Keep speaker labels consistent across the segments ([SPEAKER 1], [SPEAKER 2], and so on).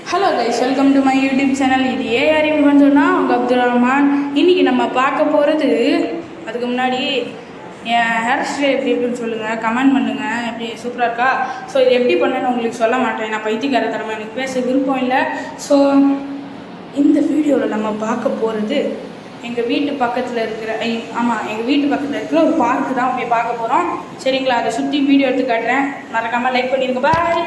[SPEAKER 1] Hello guys, welcome to my YouTube channel. இது அறிமுகம்னு சொன்னால் அவங்க அப்துல் ரஹ்மான். இன்றைக்கி நம்ம பார்க்க போகிறது, அதுக்கு முன்னாடி என் ஹேர் ஸ்டைல் எப்படி இருக்குன்னு சொல்லுங்கள், கமெண்ட் பண்ணுங்கள். எப்படி சூப்பராக இருக்கா? ஸோ இது எப்படி பண்ணேன்னு உங்களுக்கு சொல்ல மாட்டேன், நான் பைத்தியக்காரத்தனமா, எனக்கு பேச விருப்பம் இல்லை. ஸோ இந்த வீடியோவில் நம்ம பார்க்க போகிறது எங்கள் வீட்டு பக்கத்தில் இருக்கிற எங்கள் வீட்டு பக்கத்தில் இருக்கிற ஒரு பார்க்கு தான் போய் பார்க்க போகிறோம். சரிங்களா? அதை சுற்றி வீடியோ எடுத்து காட்டுறேன். மறக்காமல் லைக் பண்ணிடுங்க. பாய்.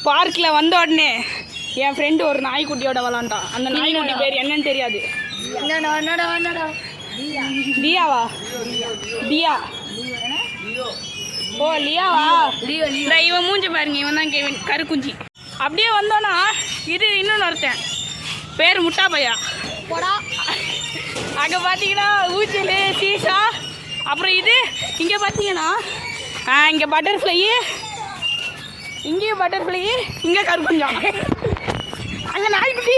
[SPEAKER 1] பார்க்கில் வந்த உடனே என் ஃப்ரெண்டு ஒரு நாய்க்குட்டியோட விளாண்டான். அந்த நாய்க்குட்டி பேர் என்னன்னு தெரியாது. தியாவா? தியா. ஓ லியாவா? இவன் மூஞ்சி பாருங்க, இவன் தான் கேவின், கருக்குஞ்சி. அப்படியே வந்தோன்னா இது இன்னொன்று ஒருத்தன் பேர் முட்டா பையா. அங்கே பார்த்தீங்கன்னா ஊச்சல், சீசா, அப்புறம் இது இங்கே பார்த்தீங்கன்னா இங்கே பட்டர்ஃப்ளை, இங்கேயும் பட்டர்ஃப்ளை, இங்கே கருக்குஞ்சான், அங்கே நாய்க்குட்டி.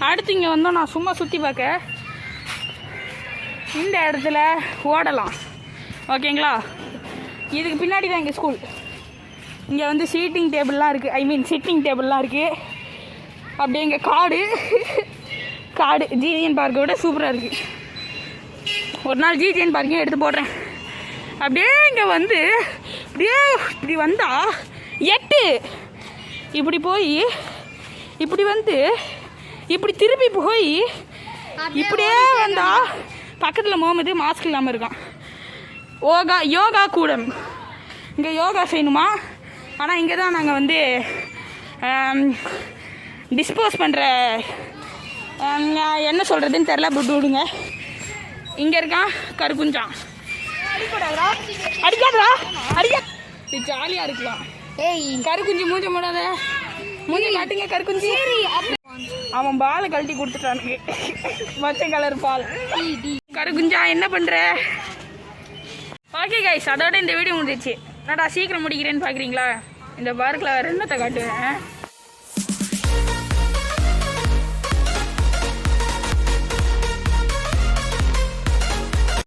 [SPEAKER 1] அடுத்து இங்கே வந்தோம் நான் சும்மா சுற்றி பார்க்க. இந்த இடத்துல ஓடலாம், ஓகேங்களா? இதுக்கு பின்னாடி தான் எங்கள் ஸ்கூல். இங்கே வந்து சீட்டிங் டேபிள்லாம் இருக்குது, சிட்டிங் டேபிள்லாம் இருக்குது. அப்படியே இங்கே காடு ஜிஜிஎன் பார்க்கை விட சூப்பராக இருக்குது. ஒரு நாள் ஜிஜிஎன் பார்க்கையும் எடுத்து போடுறேன். அப்படியே இங்கே வந்து அப்படியே இப்படி வந்தால் 8 இப்படி போய் இப்படி வந்து இப்படி திருப்பி போய் இப்படியே வந்தால் பக்கத்தில் முகமது மாஸ்க் இல்லாமல் இருக்கான். யோகா கூடம். இங்கே யோகா செய்யணுமா? ஆனால் இங்கே தான் நாங்கள் வந்து டிஸ்போஸ் பண்ணுற என்ன சொல்கிறதுன்னு தெரில, விட்டு விடுங்க. இங்கே இருக்கான் கருக்குஞ்சான். அடிக்காதா? இது ஜாலியாக இருக்கலாம். கருக்குஞ்சி மூஞ்ச மூடாத, மூஞ்சி காட்டுங்க கருக்குஞ்சி. அவன் பால் கழட்டி கொடுத்துட்டானுங்க, மச்ச கலர் பால். கருக்குஞ்சா என்ன பண்ணுற? ஓகே கைஸ், அதோட இந்த வீடியோ முடிஞ்சிச்சு. என்னடா சீக்கிரம் முடிக்கிறேன்னு பார்க்குறீங்களா? இந்த பார்க்கில் வேறு என்னத்தை காட்டுவேன்.